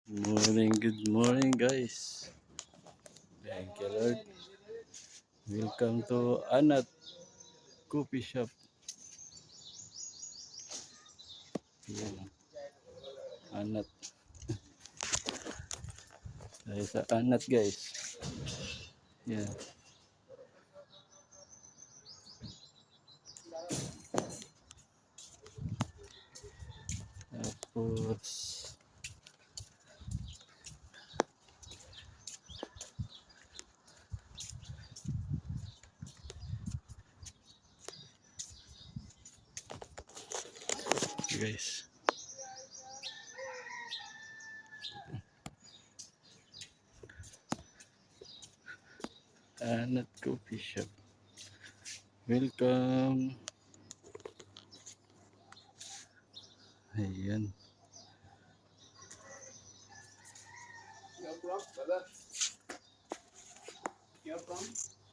Good morning guys. Thank you Lord. Welcome to Anat Coffee Shop. Yan. Anat. Tayo sa Anat guys. Yan. Tapos guys. Anat Coffee Shop. Welcome. Ayan. You're from, brother? You're from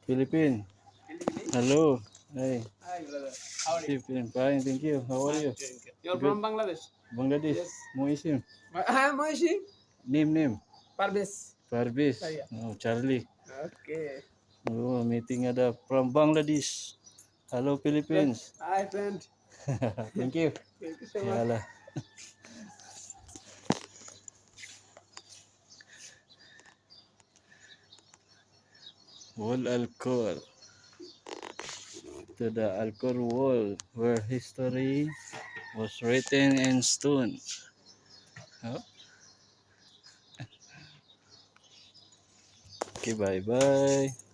Philippines. Philippines? Hello. Hey. Hi, brother. How are you? Philippines. Fine, thank you. How are you? You're Good. from Bangladesh? Bangladesh. Yes. Muisim. I'm Moishi. Name. Parves. Parvis. Yeah. Oh, Charlie. Okay. Oh, meeting ada from Bangladesh. Hello Friend. Philippines. Hi, friend. Thank you. Thank you so much. Yala. Wall alcohol. To the alcohol wall where history was written in stone. Oh. Okay, bye-bye.